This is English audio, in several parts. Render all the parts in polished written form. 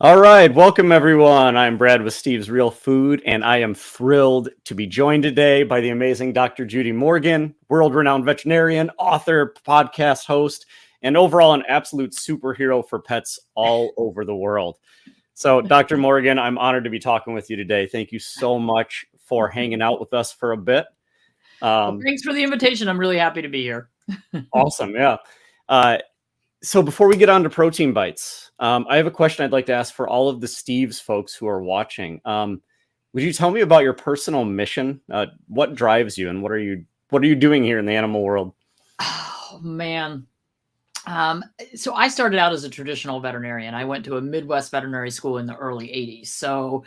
All right, welcome everyone. I'm Brad with Steve's Real Food, and I am thrilled to be joined today by the amazing Dr. Judy Morgan, world-renowned veterinarian, author, podcast host, and overall an absolute superhero for pets all over the world. So, Dr. Morgan, I'm honored to be talking with you today. Thank you so much for hanging out with us for a bit. Well, thanks for the invitation. I'm really happy to be here. Awesome, yeah. So before we get on to protein bites, I have a question I'd like to ask for all of the Steve's folks who are watching. Would you tell me about your personal mission? What drives you, and what are you doing here in the animal world? Oh, man. So I started out as a traditional veterinarian. I went to a Midwest veterinary school in the early 80s. So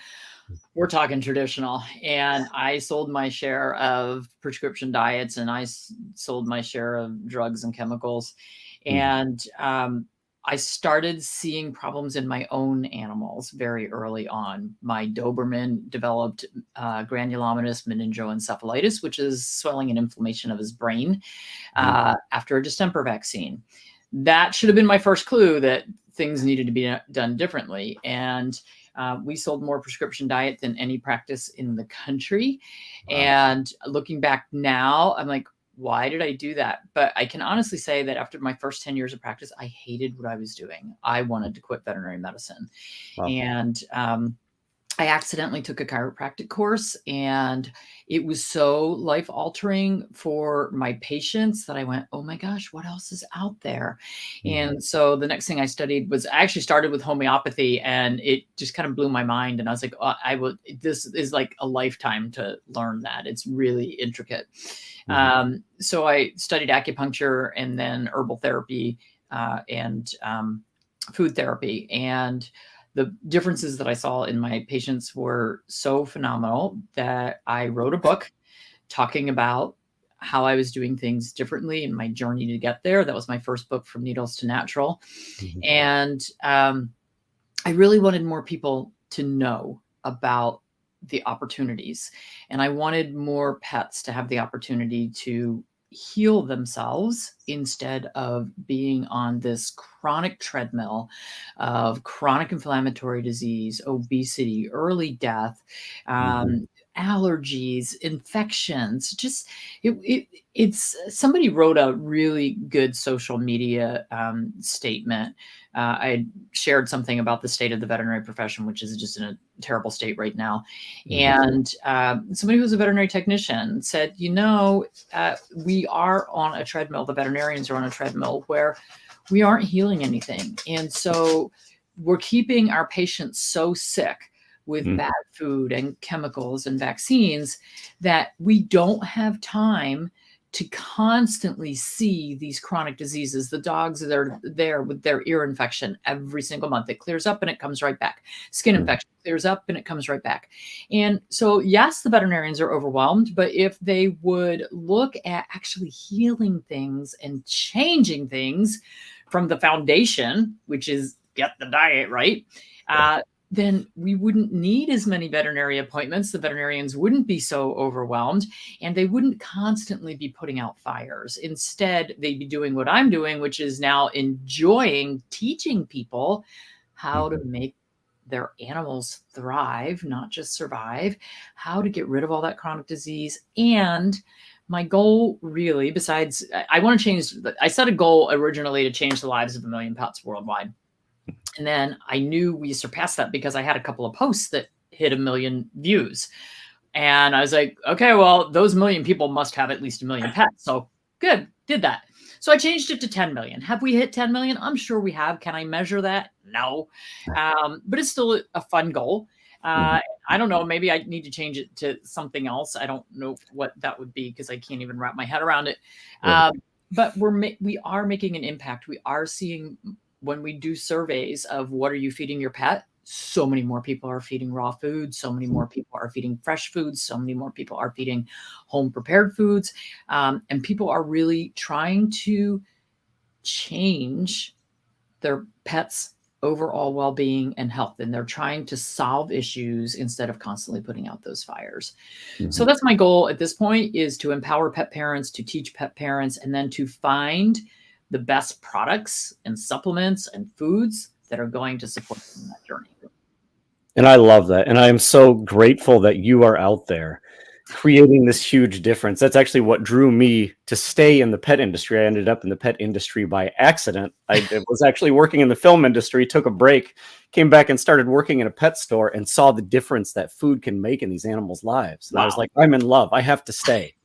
we're talking traditional. And I sold my share of prescription diets, and I sold my share of drugs and chemicals. And I started seeing problems in my own animals very early on. My Doberman developed granulomatous meningoencephalitis, which is swelling and inflammation of his brain after a distemper vaccine. That should have been my first clue that things needed to be done differently. And we sold more prescription diet than any practice in the country. Wow. And looking back now, I'm like, why did I do that? But I can honestly say that after my first 10 years of practice, I hated what I was doing. I wanted to quit veterinary medicine. Wow. And I accidentally took a chiropractic course, and it was so life altering for my patients that I went, oh my gosh, what else is out there? And so the next thing I studied was, I actually started with homeopathy, and it just kind of blew my mind. And I was like, oh, this is like a lifetime to learn that. It's really intricate. So I studied acupuncture and then herbal therapy and food therapy. And the differences that I saw in my patients were so phenomenal that I wrote a book talking about how I was doing things differently in my journey to get there. That was my first book, From Needles to Natural. And I really wanted more people to know about the opportunities. And I wanted more pets to have the opportunity to heal themselves instead of being on this chronic treadmill of chronic inflammatory disease, obesity, early death, allergies, infections. Just it's somebody wrote a really good social media statement. I shared something about the state of the veterinary profession, which is just in a terrible state right now. And somebody who's a veterinary technician said, we are on a treadmill. The veterinarians are on a treadmill where we aren't healing anything. And so we're keeping our patients so sick with bad food and chemicals and vaccines that we don't have time to constantly see these chronic diseases. The dogs that are there with their ear infection every single month. It clears up and it comes right back. Skin infection clears up and it comes right back. And so, yes, the veterinarians are overwhelmed, but if they would look at actually healing things and changing things from the foundation, which is get the diet right, then we wouldn't need as many veterinary appointments. The veterinarians wouldn't be so overwhelmed, and they wouldn't constantly be putting out fires. Instead, they'd be doing what I'm doing, which is now enjoying teaching people how to make their animals thrive, not just survive, how to get rid of all that chronic disease. And my goal really, besides, I want to change, I set a goal originally to change the lives of 1 million pets worldwide. And then I knew we surpassed that because I had a couple of posts that hit 1 million views. And I was like, okay, well, those 1 million people must have at least 1 million pets. So good, did that. So I changed it to 10 million. Have we hit 10 million? I'm sure we have. Can I measure that? No. But it's still a fun goal. I don't know. Maybe I need to change it to something else. I don't know what that would be because I can't even wrap my head around it. But we are making an impact. We are seeing, when we do surveys of what are you feeding your pet, so many more people are feeding raw food. So many more people are feeding fresh foods. So many more people are feeding home prepared foods. And people are really trying to change their pets' overall well-being and health. And they're trying to solve issues instead of constantly putting out those fires. So that's my goal at this point, is to empower pet parents, to teach pet parents, and then to find the best products and supplements and foods that are going to support them in that journey. And I love that. And I am so grateful that you are out there creating this huge difference. That's actually what drew me to stay in the pet industry. I ended up in the pet industry by accident. I was actually working in the film industry, took a break, came back and started working in a pet store and saw the difference that food can make in these animals' lives. And I was like, I'm in love. I have to stay.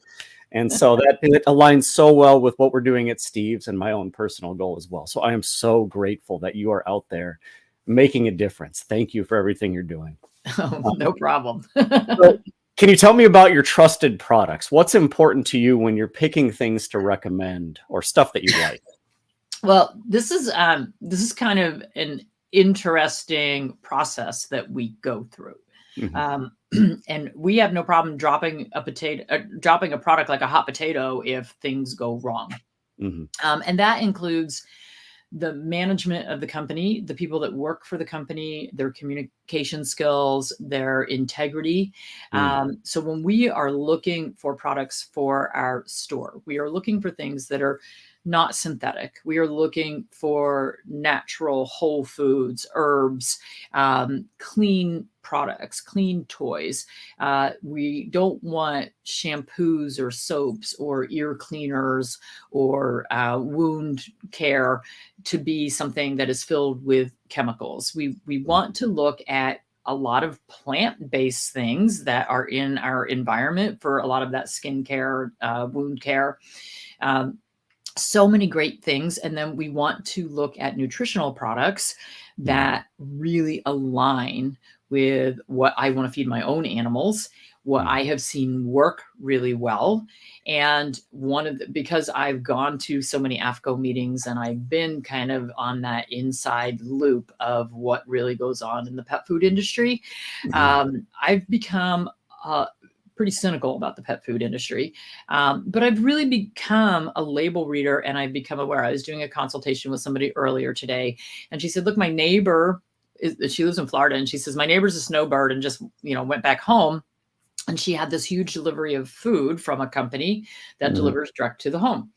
And so that it aligns so well with what we're doing at Steve's and my own personal goal as well. So I am so grateful that you are out there making a difference. Thank you for everything you're doing. Oh, no problem. So can you tell me about your trusted products? What's important to you when you're picking things to recommend or stuff that you like? Well, this is kind of an interesting process that we go through. And we have no problem dropping a product like a hot potato if things go wrong. And that includes the management of the company, the people that work for the company, their communication skills, their integrity. So when we are looking for products for our store, we are looking for things that are not synthetic. We are looking for natural whole foods, herbs, clean products, clean toys. We don't want shampoos or soaps or ear cleaners or wound care to be something that is filled with chemicals. We want to look at a lot of plant-based things that are in our environment for a lot of that skincare, wound care. So many great things. And then we want to look at nutritional products that really align with what I want to feed my own animals, what I have seen work really well. And because I've gone to so many AFCO meetings and I've been kind of on that inside loop of what really goes on in the pet food industry, I've become pretty cynical about the pet food industry. But I've really become a label reader and I've become aware. I was doing a consultation with somebody earlier today and she said, look, my neighbor, she lives in Florida, and she says, my neighbor's a snowbird and just, went back home. And she had this huge delivery of food from a company that delivers direct to the home.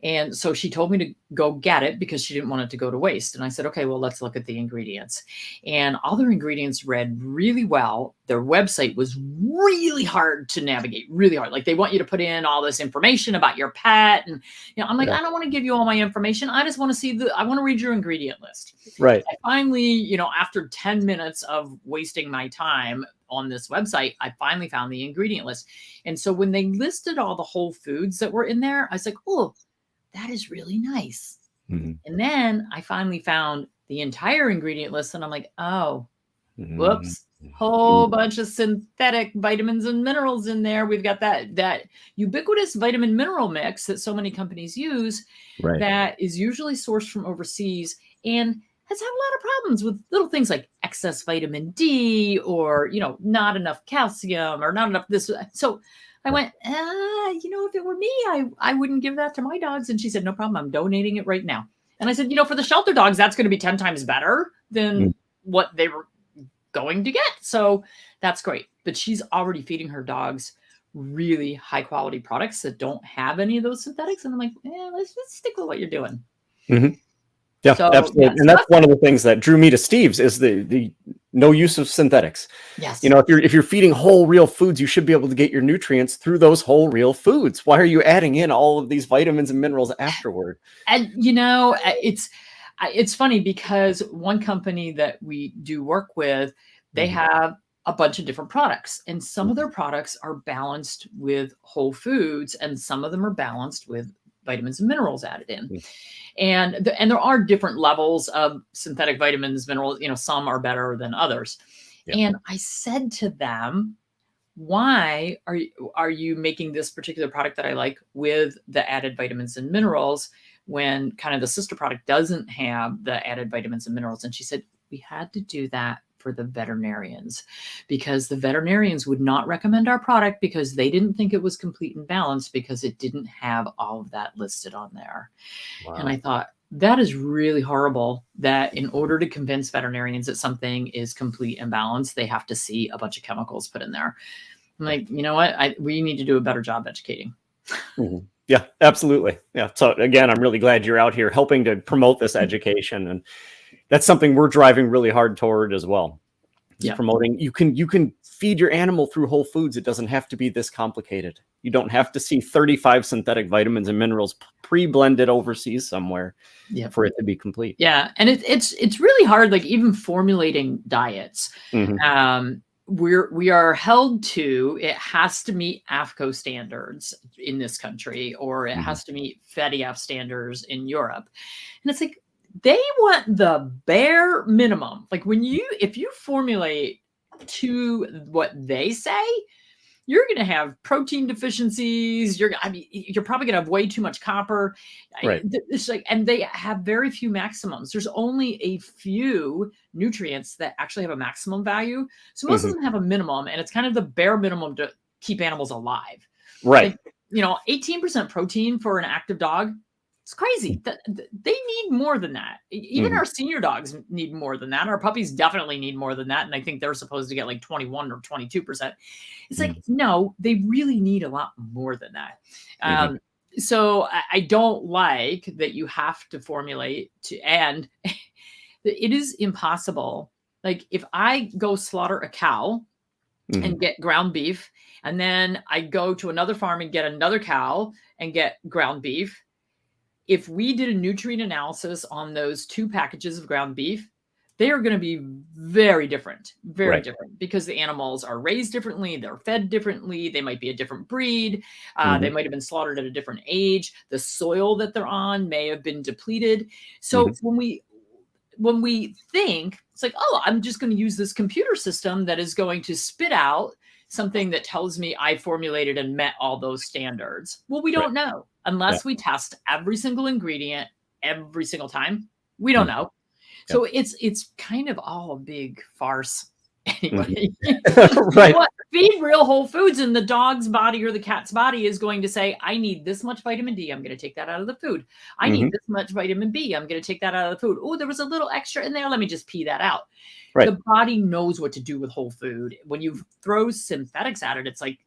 And so she told me to go get it because she didn't want it to go to waste. And I said, okay, well, let's look at the ingredients. And all their ingredients read really well. Their website was really hard to navigate, really hard. Like they want you to put in all this information about your pet. And, I'm like, I don't want to give you all my information. I just want to I want to read your ingredient list. Right. I finally, after 10 minutes of wasting my time on this website, I finally found the ingredient list. And so when they listed all the whole foods that were in there, I was like, oh, that is really nice. And then I finally found the entire ingredient list and I'm like, oh, whoops, whole bunch of synthetic vitamins and minerals in there. We've got that ubiquitous vitamin mineral mix that so many companies use that is usually sourced from overseas and has had a lot of problems with little things like excess vitamin D or, not enough calcium or not enough this. So I went, if it were me, I wouldn't give that to my dogs. And she said, no problem. I'm donating it right now. And I said, for the shelter dogs, that's going to be 10 times better than what they were going to get. So that's great. But she's already feeding her dogs really high quality products that don't have any of those synthetics. And I'm like, let's stick with what you're doing. Yeah, so, absolutely. And that's one of the things that drew me to Steve's is the no use of synthetics. Yes. If you're feeding whole real foods, you should be able to get your nutrients through those whole real foods. Why are you adding in all of these vitamins and minerals afterward? And it's funny because one company that we do work with, they have a bunch of different products, and some of their products are balanced with whole foods, and some of them are balanced with vitamins and minerals added in. And there are different levels of synthetic vitamins, minerals, some are better than others. And I said to them, why are you making this particular product that I like with the added vitamins and minerals when kind of the sister product doesn't have the added vitamins and minerals? And she said, we had to do that for the veterinarians because the veterinarians would not recommend our product because they didn't think it was complete and balanced because it didn't have all of that listed on there. Wow. And I thought that is really horrible that in order to convince veterinarians that something is complete and balanced, they have to see a bunch of chemicals put in there. I'm like, you know what? We need to do a better job educating. Yeah, absolutely. Yeah. So again, I'm really glad you're out here helping to promote this education, and that's something we're driving really hard toward as well. It's Yeah. promoting you can feed your animal through whole foods. It doesn't have to be this complicated. You don't have to see 35 synthetic vitamins and minerals pre-blended overseas somewhere for it to be complete. Yeah, and it's really hard, like even formulating diets. Mhm. We are held to, it has to meet AFCO standards in this country, or it Mhm. has to meet FATF standards in Europe. And it's like they want the bare minimum. Like if you formulate to what they say, you're going to have protein deficiencies. You're probably going to have way too much copper. Right. It's like, and they have very few maximums. There's only a few nutrients that actually have a maximum value. So most of Mhm. them have a minimum, and it's kind of the bare minimum to keep animals alive. Right. Like, 18% protein for an active dog. It's crazy. They need more than that. Even our senior dogs need more than that. Our puppies definitely need more than that. And I think they're supposed to get like 21 or 22%. It's like, no, they really need a lot more than that. So I don't like that you have to formulate and it is impossible. Like if I go slaughter a cow and get ground beef, and then I go to another farm and get another cow and get ground beef, if we did a nutrient analysis on those 2 packages of ground beef, they are going to be very different, Right. different, because the animals are raised differently. They're fed differently. They might be a different breed. They might have been slaughtered at a different age. The soil that they're on may have been depleted. So when we think it's like, oh, I'm just going to use this computer system that is going to spit out something that tells me I formulated and met all those standards. Well, we don't know unless we test every single ingredient every single time. We don't know. So it's kind of all a big farce. Anyway, Right. Feed real whole foods, and the dog's body or the cat's body is going to say, I need this much vitamin D. I'm going to take that out of the food. I need this much vitamin B. I'm going to take that out of the food. Oh, there was a little extra in there. Let me just pee that out. Right. The body knows what to do with whole food. When you throw synthetics at it, it's like,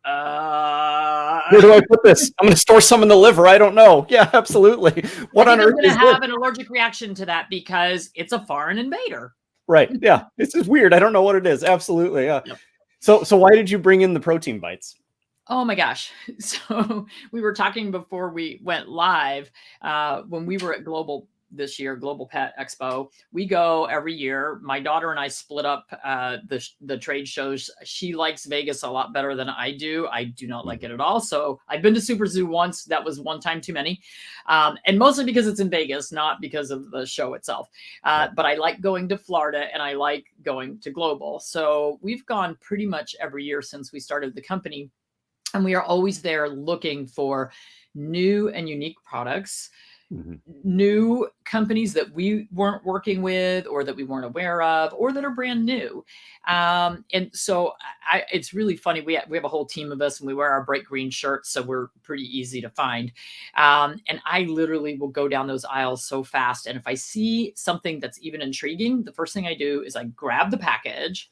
where do I put this? I'm going to store some in the liver. I don't know. Yeah, absolutely. What on earth is going to have this? an allergic reaction to that because it's a foreign invader. Right. Yeah. It's just weird. I don't know what it is. Absolutely. Yeah. Yep. So why did you bring in the protein bites? Oh my gosh. So we were talking before we went live, when we were at Global this year, Global Pet Expo. We go every year. My daughter and I split up the trade shows. She likes Vegas a lot better than I do. I do not like it at all. So I've been to Super Zoo once. That was one time too many. And mostly because it's in Vegas, not because of the show itself. But I like going to Florida and I like going to Global. So we've gone pretty much every year since we started the company. And we are always there looking for new and unique products, new companies that we weren't working with or that we weren't aware of or that are brand new. And so it's really funny. We have a whole team of us and we wear our bright green shirts, so we're pretty easy to find. And I literally will go down those aisles so fast. And if I see something that's even intriguing, the first thing I do is I grab the package,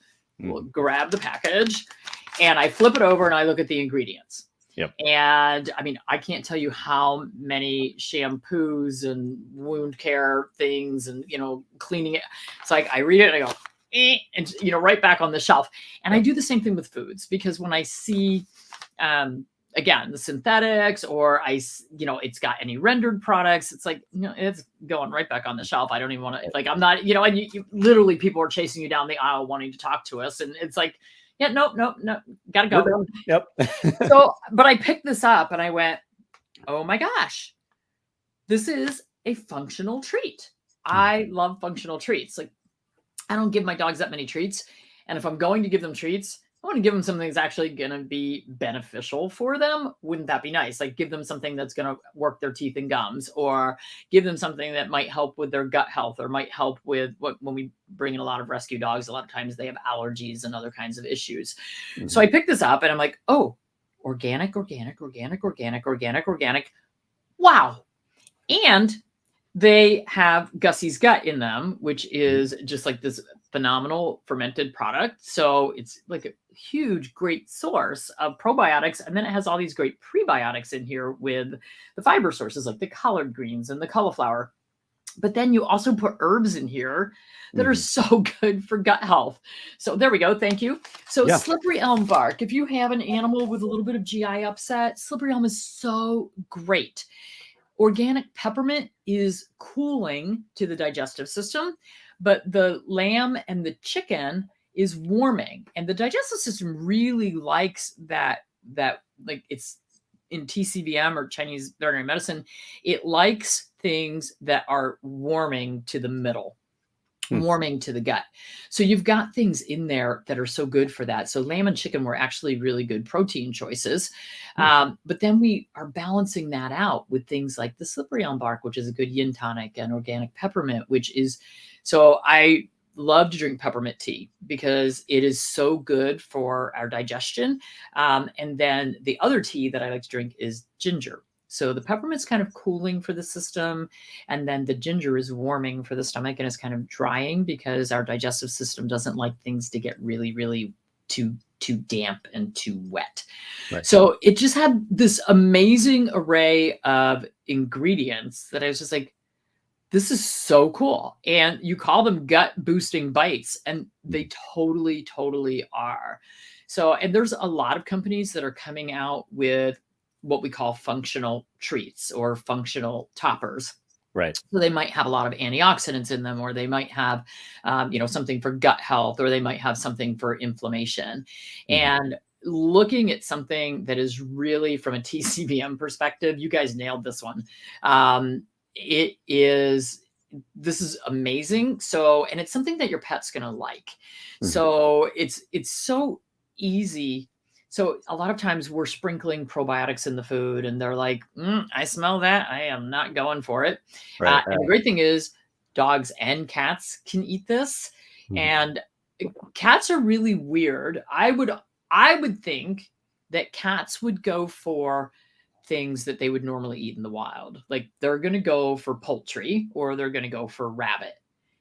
and I flip it over and I look at the ingredients. Yep. And I mean, I can't tell you how many shampoos and wound care things and, cleaning it. It's like I read it and I go, and, right back on the shelf. And I do the same thing with foods, because when I see, again, the synthetics or it's got any rendered products, it's like, it's going right back on the shelf. I don't even want to, like, I'm not, and you literally people are chasing you down the aisle wanting to talk to us. And it's like, yeah, nope, gotta go. Yep. But I picked this up and I went, oh my gosh, this is a functional treat. I love functional treats. Like, I don't give my dogs that many treats. And if I'm going to give them treats, I want to give them something that's actually going to be beneficial for them. Wouldn't that be nice? Like, give them something that's going to work their teeth and gums, or give them something that might help with their gut health, or might help with when we bring in a lot of rescue dogs, a lot of times they have allergies and other kinds of issues. So I picked this up and I'm like, oh, organic. Wow. And they have Gussie's Gut in them, which is just like this phenomenal fermented product. So it's like a huge, great source of probiotics. And then it has all these great prebiotics in here with the fiber sources like the collard greens and the cauliflower. But then you also put herbs in here that are so good for gut health. So there we go. Thank you. So slippery elm bark. If you have an animal with a little bit of GI upset, slippery elm is so great. Organic peppermint is cooling to the digestive system, but the lamb and the chicken is warming. And the digestive system really likes that like it's in TCVM or Chinese veterinary medicine, it likes things that are warming to the middle, warming to the gut. So you've got things in there that are so good for that. So lamb and chicken were actually really good protein choices. But then we are balancing that out with things like the slippery elm bark, which is a good yin tonic, and organic peppermint, which is, so I love to drink peppermint tea because it is so good for our digestion. And then the other tea that I like to drink is ginger. So the peppermint's kind of cooling for the system, and then the ginger is warming for the stomach and is kind of drying because our digestive system doesn't like things to get really, really too damp and too wet. Right. So it just had this amazing array of ingredients that I was just like, this is so cool. And you call them gut boosting bites, and they totally, totally are. So, and there's a lot of companies that are coming out with what we call functional treats or functional toppers. Right. So they might have a lot of antioxidants in them, or they might have, something for gut health, or they might have something for inflammation. And looking at something that is really from a TCVM perspective, you guys nailed this one. This is amazing. So, and it's something that your pet's going to like. So it's so easy. So a lot of times we're sprinkling probiotics in the food and they're like, I smell that. I am not going for it. Right. And the great thing is dogs and cats can eat this. And cats are really weird. I would think that cats would go for things that they would normally eat in the wild. Like they're going to go for poultry or they're going to go for rabbit.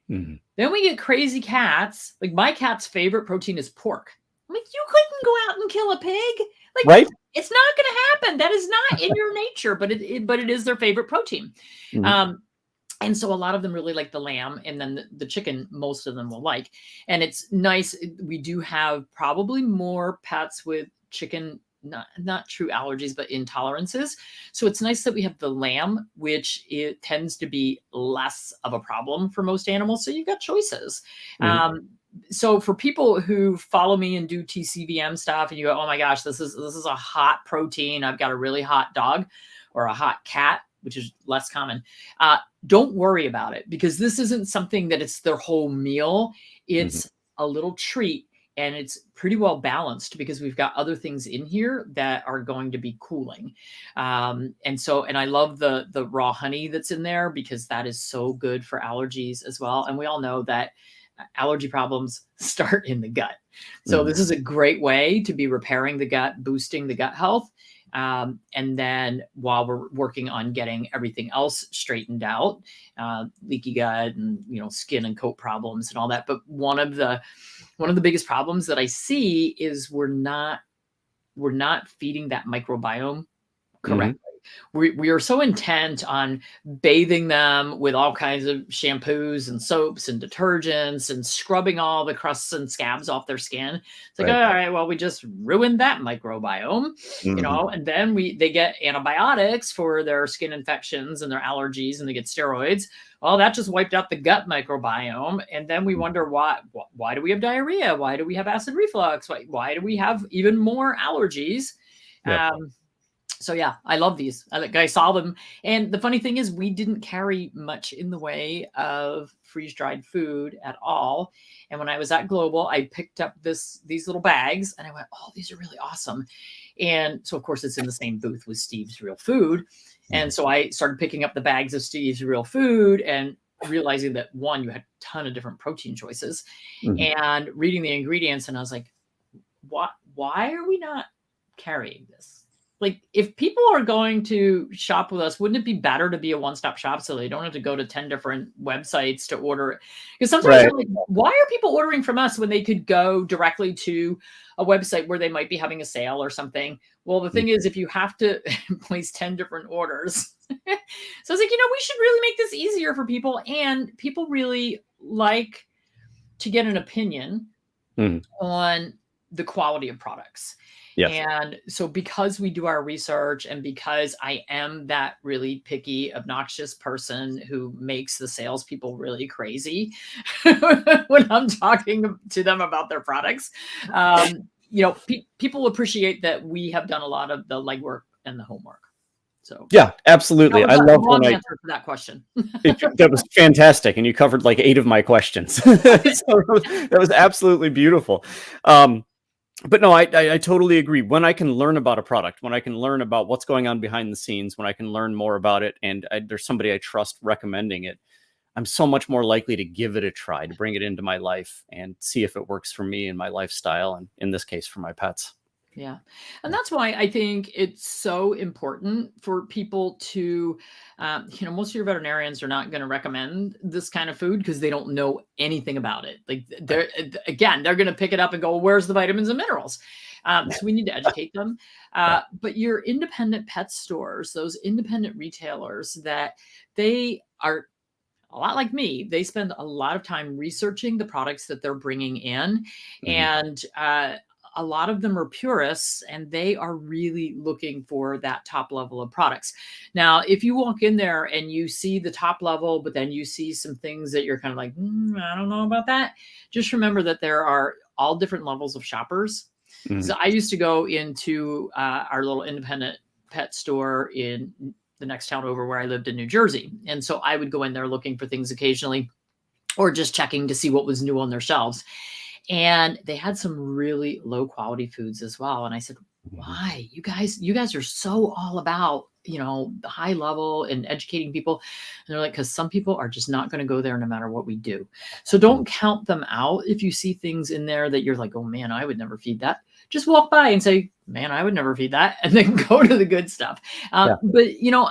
Then we get crazy cats. Like my cat's favorite protein is pork. I'm like, you couldn't go out and kill a pig. Like, right? It's not going to happen. That is not in your nature, but it is their favorite protein. And so a lot of them really like the lamb, and then the chicken, most of them will like. And it's nice. We do have probably more pets with chicken, not true allergies, but intolerances. So it's nice that we have the lamb, which it tends to be less of a problem for most animals. So you've got choices. So for people who follow me and do TCVM stuff and you go, oh my gosh, this is a hot protein. I've got a really hot dog or a hot cat, which is less common. Don't worry about it, because this isn't something that it's their whole meal. It's a little treat, and it's pretty well balanced because we've got other things in here that are going to be cooling. And I love the raw honey that's in there because that is so good for allergies as well. And we all know that allergy problems start in the gut. So this is a great way to be repairing the gut, boosting the gut health. And then while we're working on getting everything else straightened out, leaky gut and, skin and coat problems and all that. But one of the biggest problems that I see is we're not feeding that microbiome correctly. We are so intent on bathing them with all kinds of shampoos and soaps and detergents and scrubbing all the crusts and scabs off their skin. It's like, all right, well, we just ruined that microbiome, and then they get antibiotics for their skin infections and their allergies, and they get steroids. Well, that just wiped out the gut microbiome. And then we wonder why do we have diarrhea? Why do we have acid reflux? Why do we have even more allergies? So yeah, I love these. I saw them. And the funny thing is we didn't carry much in the way of freeze-dried food at all. And when I was at Global, I picked up these little bags and I went, oh, these are really awesome. And so of course it's in the same booth with Steve's Real Food. And so I started picking up the bags of Steve's Real Food and realizing that one, you had a ton of different protein choices, and reading the ingredients. And I was like, why are we not carrying this? like, if people are going to shop with us, wouldn't it be better to be a one-stop shop so they don't have to go to 10 different websites to order it? Because sometimes Right. I'm like, why are people ordering from us when they could go directly to a website where they might be having a sale or something? Well, the thing is, if you have to place 10 different orders, so it's like, we should really make this easier for people. And people really like to get an opinion on the quality of products. Yes. And so because we do our research and because I am that really picky, obnoxious person who makes the salespeople really crazy when I'm talking to them about their products, people appreciate that we have done a lot of the legwork and the homework. So yeah, absolutely. I love when answer to that question. That was fantastic, and you covered like 8 of my questions. So that was absolutely beautiful. But no, I totally agree. When I can learn about a product, when I can learn about what's going on behind the scenes, when I can learn more about it, and there's somebody I trust recommending it, I'm so much more likely to give it a try, to bring it into my life and see if it works for me and my lifestyle, and in this case, for my pets. Yeah. And that's why I think it's so important for people to, most of your veterinarians are not going to recommend this kind of food because they don't know anything about it. Like they're going to pick it up and go, well, where's the vitamins and minerals? So we need to educate them. But your independent pet stores, those independent retailers, that they are a lot like me, they spend a lot of time researching the products that they're bringing in. And, a lot of them are purists and they are really looking for that top level of products. Now, if you walk in there and you see the top level, but then you see some things that you're kind of like, I don't know about that. Just remember that there are all different levels of shoppers. So I used to go into our little independent pet store in the next town over where I lived in New Jersey. And so I would go in there looking for things occasionally or just checking to see what was new on their shelves. And they had some really low quality foods as well. And I said, why? You guys are so all about, the high level and educating people. And they're like, because some people are just not going to go there no matter what we do. So don't count them out. If you see things in there that you're like, oh man, I would never feed that. Just walk by and say, man, I would never feed that. And then go to the good stuff. But,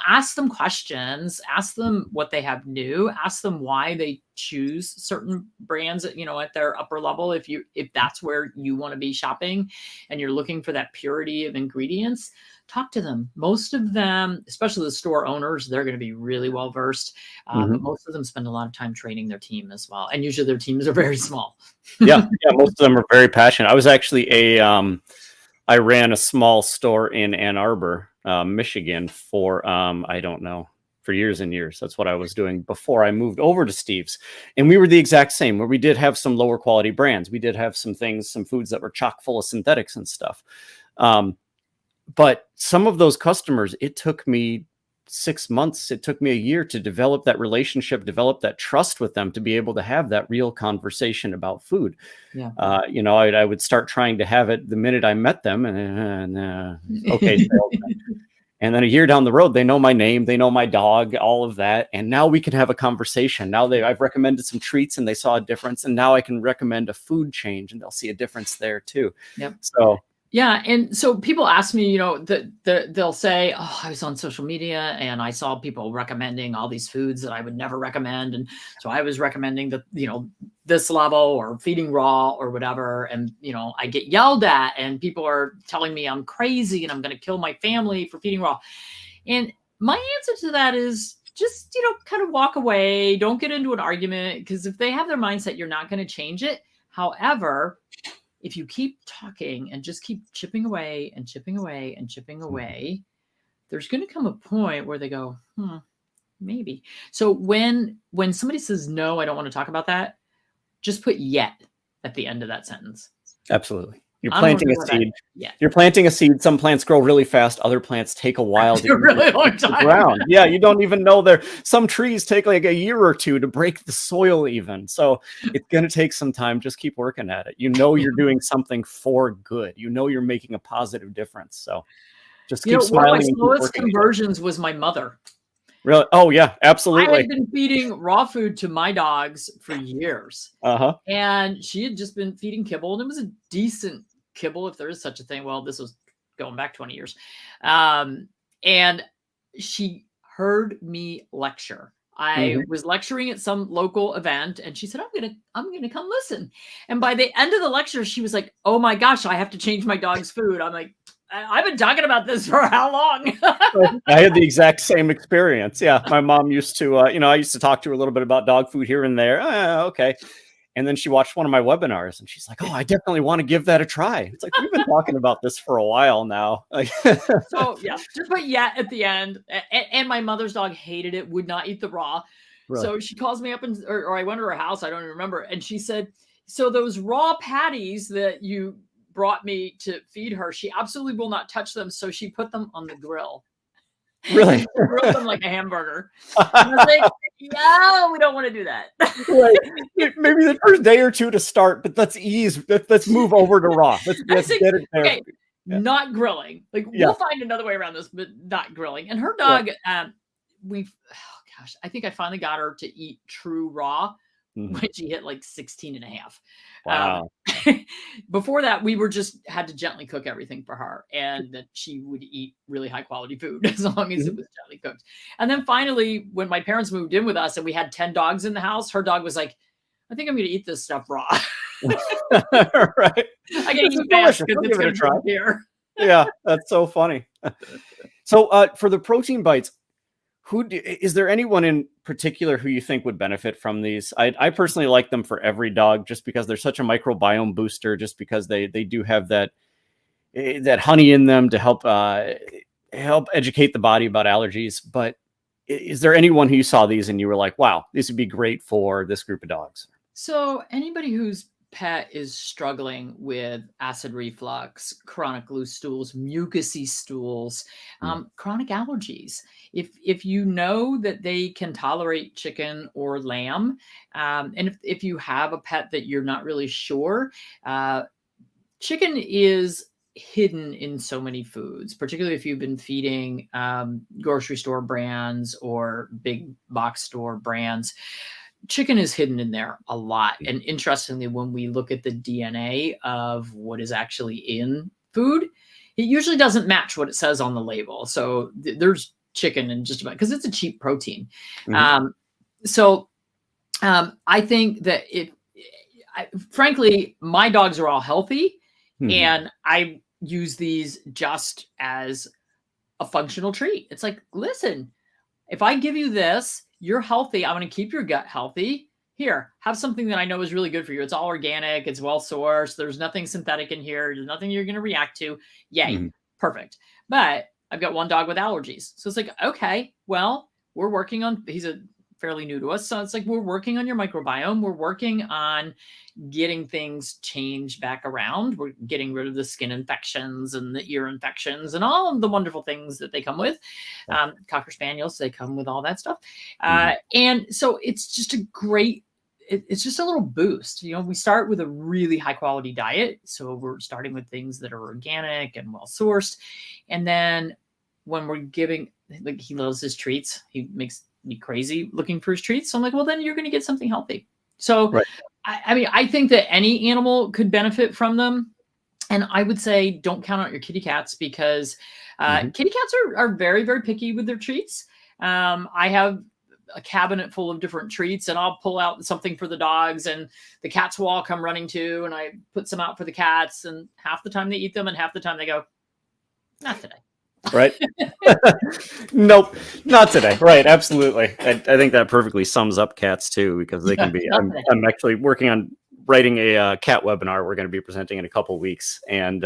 ask them questions, ask them what they have new, ask them why they choose certain brands, at their upper level. If that's where you want to be shopping and you're looking for that purity of ingredients, talk to them. Most of them, especially the store owners, they're going to be really well versed. But most of them spend a lot of time training their team as well. And usually their teams are very small. Yeah, most of them are very passionate. I was actually I ran a small store in Ann Arbor, Michigan for, I don't know, for years and years. That's what I was doing before I moved over to Steve's. And we were the exact same, where we did have some lower quality brands. We did have some foods that were chock full of synthetics and stuff. But some of those customers, it took me 6 months, it took me a year to develop that relationship, develop that trust with them, to be able to have that real conversation about food. I would start trying to have it the minute I met them, and okay. And then a year down the road, they know my name, they know my dog, all of that. And now we can have a conversation. Now I've recommended some treats and they saw a difference. And now I can recommend a food change and they'll see a difference there too. Yep. So yeah. And so people ask me, they'll say, oh, I was on social media and I saw people recommending all these foods that I would never recommend. And so I was recommending this level or feeding raw or whatever. And, I get yelled at and people are telling me I'm crazy and I'm going to kill my family for feeding raw. And my answer to that is just, kind of walk away. Don't get into an argument, because if they have their mindset, you're not going to change it. However, if you keep talking and just keep chipping away and chipping away and chipping away, there's going to come a point where they go, maybe. So when somebody says, no, I don't want to talk about that, just put yet at the end of that sentence. Absolutely. You're planting a seed. Yeah. You're planting a seed. Some plants grow really fast. Other plants take a while to really long time. The ground. Yeah, you don't even know some trees take like a year or two to break the soil even. So it's going to take some time. Just keep working at it. You're doing something for good. You're making a positive difference. So just keep smiling. One of my slowest conversions was my mother. Really? Oh yeah, absolutely. I had been feeding raw food to my dogs for years. And she had just been feeding kibble, and it was a decent kibble, if there is such a thing. Well, this was going back 20 years. And she heard me lecture. I was lecturing at some local event, and she said, I'm gonna come listen. And by the end of the lecture, she was like, oh my gosh, I have to change my dog's food. I'm like, I've been talking about this for how long? I had the exact same experience. Yeah. My mom used to, I used to talk to her a little bit about dog food here and there. Okay. And then she watched one of my webinars and she's like, oh, I definitely want to give that a try. It's like, we've been talking about this for a while now. So yeah, but yeah, at the end, and my mother's dog hated it, would not eat the raw. Really? So she calls me up or I went to her house. I don't even remember. And she said, so those raw patties that you brought me to feed her, she absolutely will not touch them. So she put them on the grill. Really? Grilled them like a hamburger. And I was like, yeah, we don't want to do that. Right. Maybe the first day or two to start, but let's move over to raw. Let's get it there. Okay, not grilling. Like we'll find another way around this, but not grilling. And her dog, I think I finally got her to eat true raw when she hit like 16 and a half. Wow. Before that, we had to gently cook everything for her, and that she would eat really high quality food as long as it was gently cooked. And then finally, when my parents moved in with us and we had 10 dogs in the house, her dog was like, I think I'm going to eat this stuff raw. Right. I got to eat fast because it's going to try here. Yeah, that's so funny. So for the protein bites, is there anyone in particular who you think would benefit from these? I personally like them for every dog just because they're such a microbiome booster, just because they do have that honey in them to help educate the body about allergies. But is there anyone who you saw these and you were like, wow, this would be great for this group of dogs? So anybody whose pet is struggling with acid reflux, chronic loose stools, mucousy stools, chronic allergies. If you know that they can tolerate chicken or lamb, and if you have a pet that you're not really sure, chicken is hidden in so many foods, particularly if you've been feeding grocery store brands or big box store brands. Chicken is hidden in there a lot. And interestingly, when we look at the DNA of what is actually in food, it usually doesn't match what it says on the label. So there's chicken in just about, because it's a cheap protein. I think that frankly, my dogs are all healthy and I use these just as a functional treat. It's like, listen, if I give you this, you're healthy. I'm going to keep your gut healthy. Here, have something that I know is really good for you. It's all organic. It's well sourced. There's nothing synthetic in here. There's nothing you're going to react to. Yay. Perfect. But I've got one dog with allergies. So it's like, okay, well, we're working on, he's fairly new to us. So it's like, we're working on your microbiome. We're working on getting things changed back around. We're getting rid of the skin infections and the ear infections and all of the wonderful things that they come with. Cocker Spaniels, they come with all that stuff. And so it's just a great, it's just a little boost. You know, we start with a really high quality diet. So we're starting with things that are organic and well sourced. And then when we're giving, like, he loves his treats, he makes me crazy looking for his treats. So I'm like, well, then you're going to get something healthy. So I mean, I think that any animal could benefit from them. And I would say, don't count out your kitty cats, because kitty cats are very, very picky with their treats. I have a cabinet full of different treats, and I'll pull out something for the dogs, and the cats will all come running too. And I put some out for the cats, and half the time they eat them and half the time they go, not today. Right. Nope, not today. Right. Absolutely. I think that perfectly sums up cats too, because they can be, I'm actually working on writing a cat webinar we're going to be presenting in a couple weeks. And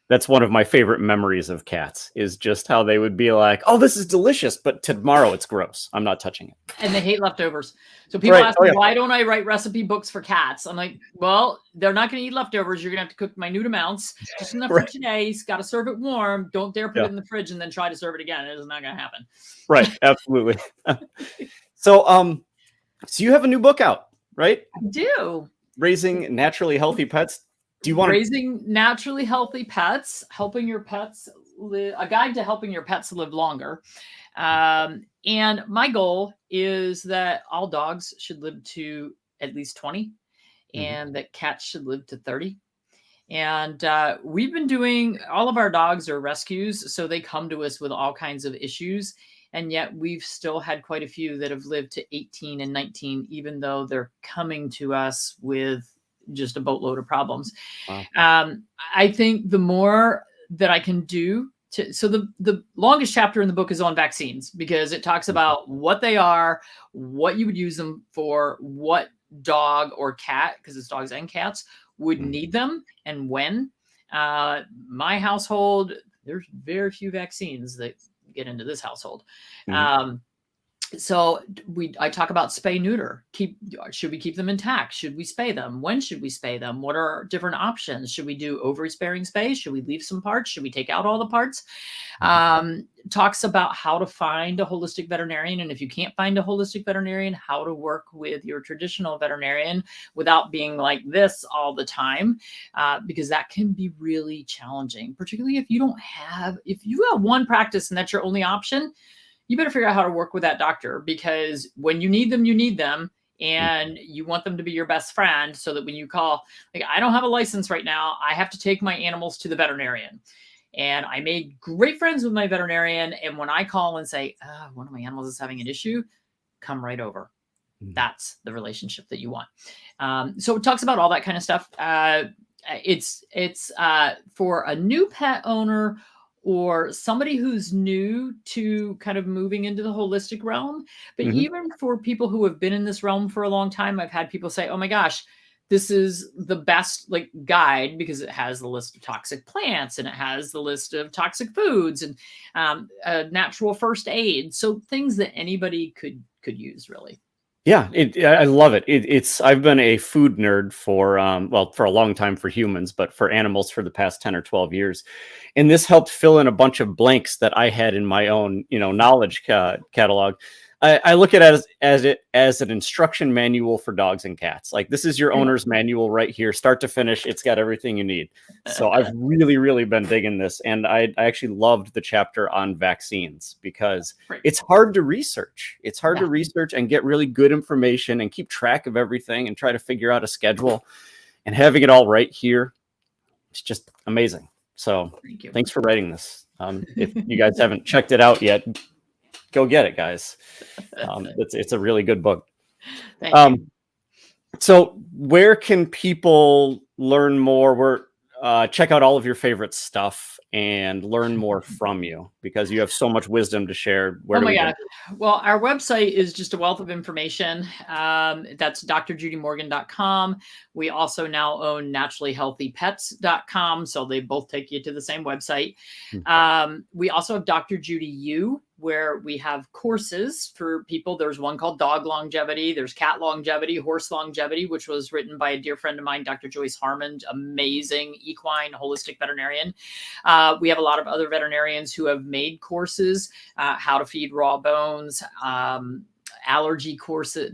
that's one of my favorite memories of cats, is just how they would be like, oh, this is delicious, but tomorrow it's gross. I'm not touching it. And they hate leftovers. So people ask me, why don't I write recipe books for cats? I'm like, well, they're not going to eat leftovers. You're going to have to cook minute amounts. Just enough for today. Got to serve it warm. Don't dare put it in the fridge and then try to serve it again. It is not going to happen. Right. Absolutely. So you have a new book out, right? I do. Raising Naturally Healthy Pets. Do you want Raising Naturally Healthy Pets, helping your pets live, a guide to helping your pets live longer. And my goal is that all dogs should live to at least 20 and that cats should live to 30. And we've been doing, all of our dogs are rescues, so they come to us with all kinds of issues. And yet we've still had quite a few that have lived to 18 and 19, even though they're coming to us with just a boatload of problems. Wow. I think the more that I can do so the longest chapter in the book is on vaccines, because it talks about what they are, what you would use them for, what dog or cat, because it's dogs and cats, would need them, and when. My household, there's very few vaccines that get into this household. So I talk about spay neuter. Should we keep them intact? Should we spay them? When should we spay them? What are our different options? Should we do ovary sparing spay? Should we leave some parts? Should we take out all the parts? Talks about how to find a holistic veterinarian, and if you can't find a holistic veterinarian, how to work with your traditional veterinarian without being like this all the time, because that can be really challenging, particularly if you have one practice and that's your only option. You better figure out how to work with that doctor, because when you need them, and you want them to be your best friend, so that when you call, like, I don't have a license right now, I have to take my animals to the veterinarian. And I made great friends with my veterinarian. And when I call and say, one of my animals is having an issue, come right over. That's the relationship that you want. So it talks about all that kind of stuff. It's for a new pet owner, or somebody who's new to kind of moving into the holistic realm. But even for people who have been in this realm for a long time, I've had people say, oh my gosh, this is the best guide, because it has the list of toxic plants, and it has the list of toxic foods, and natural first aid. So things that anybody could use, really. Yeah, I love it. I've been a food nerd for for a long time for humans, but for animals for the past 10 or 12 years. And this helped fill in a bunch of blanks that I had in my own, knowledge catalog. I look at it as an instruction manual for dogs and cats. Like, this is your owner's manual right here, start to finish. It's got everything you need. So I've really, really been digging this. And I actually loved the chapter on vaccines, because it's hard to research. It's hard to research and get really good information and keep track of everything and try to figure out a schedule, and having it all right here. It's just amazing. So thanks for writing this. If you guys haven't checked it out yet, go get it, guys. It's a really good book. Thank you. So where can people learn more? Check out all of your favorite stuff and learn more from you, because you have so much wisdom to share. Oh my God. Well, our website is just a wealth of information. That's drjudymorgan.com. We also now own naturallyhealthypets.com. So they both take you to the same website. We also have Dr. Judy U, where we have courses for people. There's one called Dog Longevity, there's Cat Longevity, Horse Longevity, which was written by a dear friend of mine, Dr. Joyce Harmon, amazing equine holistic veterinarian. We have a lot of other veterinarians who have made courses, how to feed raw bones, allergy courses,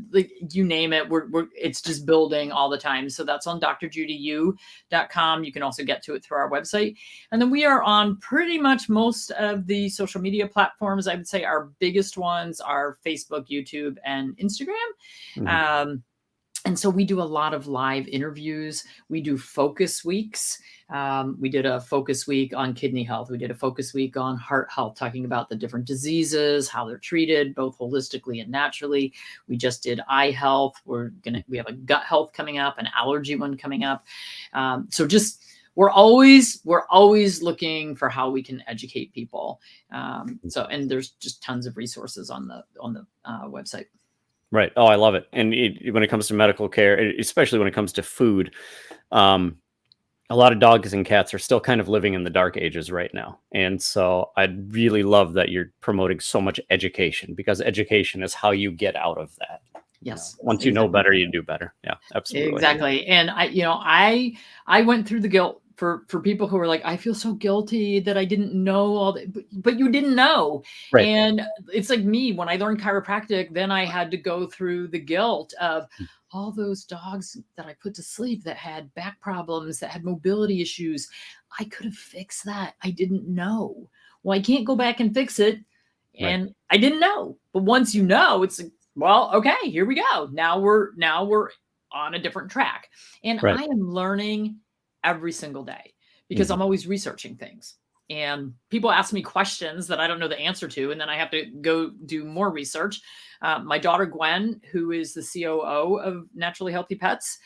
you name it. It's just building all the time. So that's on drjudyu.com. You can also get to it through our website. And then we are on pretty much most of the social media platforms. I would say our biggest ones are Facebook, YouTube, and Instagram. And so we do a lot of live interviews. We do focus weeks. We did a focus week on kidney health. We did a focus week on heart health, talking about the different diseases, how they're treated, both holistically and naturally. We just did eye health. We have a gut health coming up, an allergy one coming up. So just, we're always looking for how we can educate people. And there's just tons of resources on the website. Right. Oh, I love it. And when it comes to medical care, especially when it comes to food, a lot of dogs and cats are still kind of living in the dark ages right now. And so I really love that you're promoting so much education, because education is how you get out of that. Yes. Once you know better, you do better. Yeah, absolutely. Exactly. And I went through the guilt for people who were like, I feel so guilty that I didn't know all that, but you didn't know. Right. And it's like me, when I learned chiropractic, then I had to go through the guilt of all those dogs that I put to sleep that had back problems, that had mobility issues. I could have fixed that. I didn't know. Well, I can't go back and fix it. And I didn't know. But once you know, it's like, well, okay, here we go. Now we're on a different track. And I am learning every single day because I'm always researching things. And people ask me questions that I don't know the answer to, and then I have to go do more research. My daughter, Gwen, who is the COO of Naturally Healthy Pets,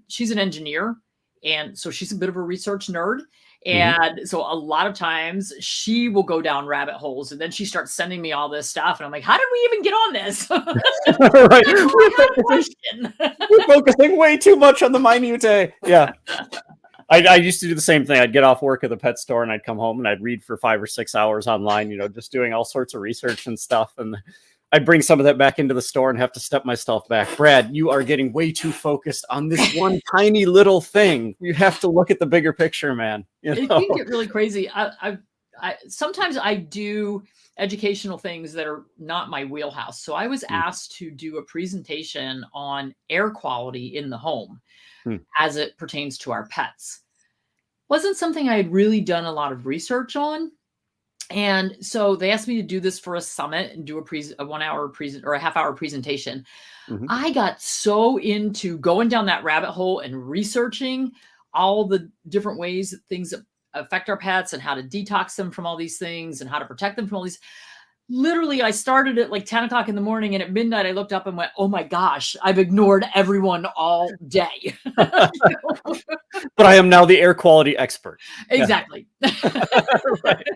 she's an engineer. And so she's a bit of a research nerd. And so a lot of times she will go down rabbit holes and then she starts sending me all this stuff. And I'm like, how did we even get on this? Right. We're focusing way too much on the minutiae. Yeah. I used to do the same thing. I'd get off work at the pet store and I'd come home and I'd read for 5 or 6 hours online, just doing all sorts of research and stuff. And I'd bring some of that back into the store and have to step myself back. Brad, you are getting way too focused on this one tiny little thing. You have to look at the bigger picture, man. It can get really crazy. Sometimes I do educational things that are not my wheelhouse. So I was asked to do a presentation on air quality in the home as it pertains to our pets. Wasn't something I had really done a lot of research on. And so they asked me to do this for a summit and do a 1 hour or a half hour presentation. I got so into going down that rabbit hole and researching all the different ways that things affect our pets and how to detox them from all these things and how to protect them from all these. Literally, I started at like 10 o'clock in the morning, and at midnight I looked up and went, oh my gosh, I've ignored everyone all day. But I am now the air quality expert. Exactly. Right.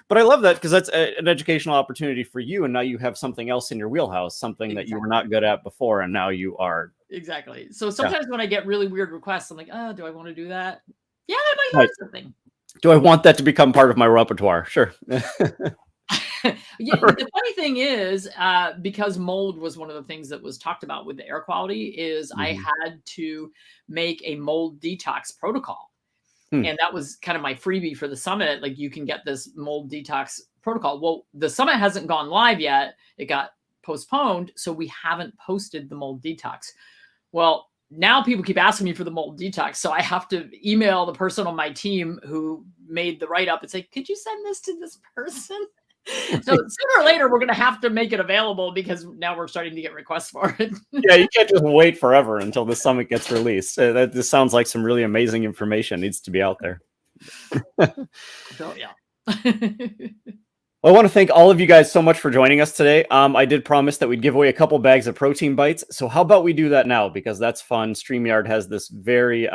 But I love that because that's an educational opportunity for you. And now you have something else in your wheelhouse, something that you were not good at before. And now you are. Exactly. So sometimes when I get really weird requests, I'm like, oh, do I want to do that? Yeah, I might learn something. Do I want that to become part of my repertoire? Sure. Yeah, the funny thing is, because mold was one of the things that was talked about with the air quality, is I had to make a mold detox protocol. And that was kind of my freebie for the summit. Like, you can get this mold detox protocol. Well, the summit hasn't gone live yet. It got postponed. So we haven't posted the mold detox. Well, now people keep asking me for the mold detox. So I have to email the person on my team who made the write-up and say, could you send this to this person? So sooner or later, we're going to have to make it available because now we're starting to get requests for it. Yeah, you can't just wait forever until the summit gets released. This sounds like some really amazing information needs to be out there. So, yeah. Well, I want to thank all of you guys so much for joining us today. I did promise that we'd give away a couple bags of protein bites. So how about we do that now? Because that's fun. StreamYard has this very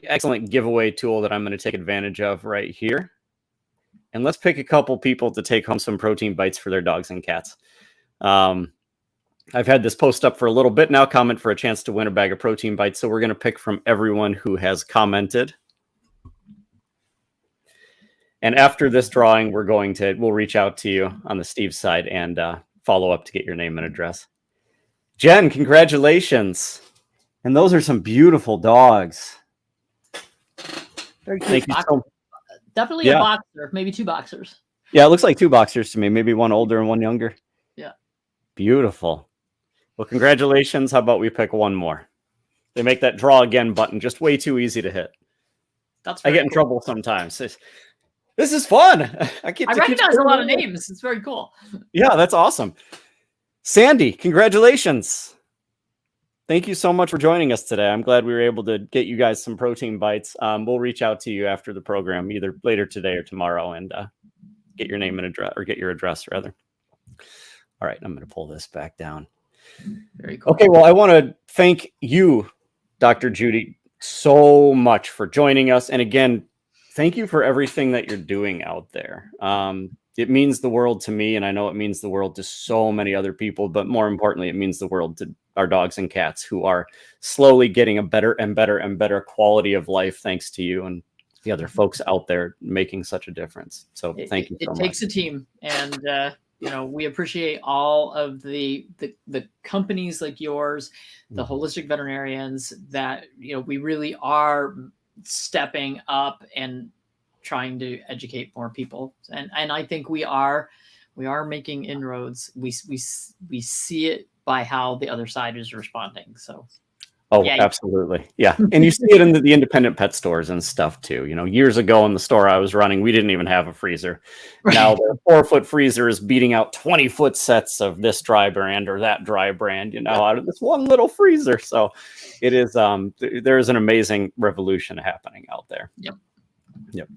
excellent giveaway tool that I'm going to take advantage of right here. And let's pick a couple people to take home some protein bites for their dogs and cats. I've had this post up for a little bit now. Comment for a chance to win a bag of protein bites. So we're going to pick from everyone who has commented. And after this drawing, we'll reach out to you on the Steve side and follow up to get your name and address. Jen, congratulations. And those are some beautiful dogs. Very cute. Thank you so much. Definitely a boxer, maybe 2 boxers. Yeah, it looks like 2 boxers to me. Maybe one older and one younger. Yeah. Beautiful. Well, congratulations. How about we pick one more? They make that draw again button just way too easy to hit. I get in trouble sometimes. This is fun. I recognize a lot of names. It's very cool. Yeah, that's awesome. Sandy, congratulations. Thank you so much for joining us today. I'm glad we were able to get you guys some protein bites. We'll reach out to you after the program, either later today or tomorrow, and get your name and address, or get your address rather. All right, I'm going to pull this back down. Very cool. Okay, well, I want to thank you, Dr. Judy, so much for joining us. And again, thank you for everything that you're doing out there. It means the world to me, and I know it means the world to so many other people, but more importantly, it means the world to our dogs and cats who are slowly getting a better and better and better quality of life thanks to you and the other folks out there making such a difference. So thank you so much. It takes a team, and we appreciate all of the companies like yours, the holistic veterinarians that, we really are stepping up and trying to educate more people. And I think we are making inroads. We see it by how the other side is responding. So Oh, Yeah. absolutely. Yeah. And you see it in the independent pet stores and stuff too. You know, years ago in the store I was running, we didn't even have a freezer. Now Right. the 4-foot freezer is beating out 20-foot sets of this dry brand or that dry brand, you know, out of this one little freezer. So it is, there is an amazing revolution happening out there. Yep. Yep.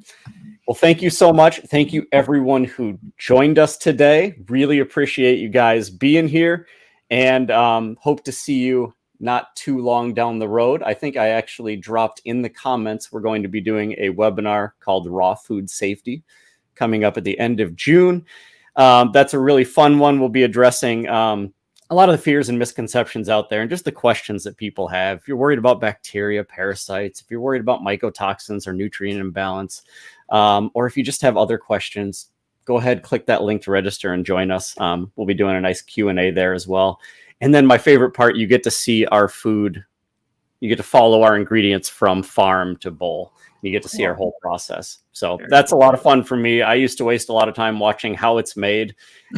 Well, thank you so much. Thank you everyone who joined us today. Really appreciate you guys being here, and hope to see you not too long down the road. I think I actually dropped in the comments we're going to be doing a webinar called Raw Food Safety coming up at the end of June. That's a really fun one. We'll be addressing a lot of the fears and misconceptions out there and just the questions that people have. If you're worried about bacteria, parasites, if you're worried about mycotoxins or nutrient imbalance, or if you just have other questions, go ahead, click that link to register and join us. We'll be doing a nice Q&A there as well. And then my favorite part, you get to see our food. You get to follow our ingredients from farm to bowl. You get to see our whole process. So that's a lot of fun for me. I used to waste a lot of time watching how it's made.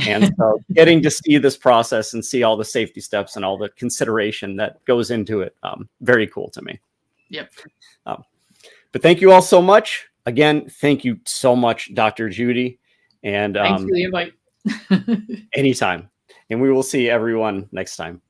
And so getting to see this process and see all the safety steps and all the consideration that goes into it, very cool to me. Yep. But thank you all so much. Again, thank you so much, Dr. Judy. And thanks for the invite. anytime. And we will see everyone next time.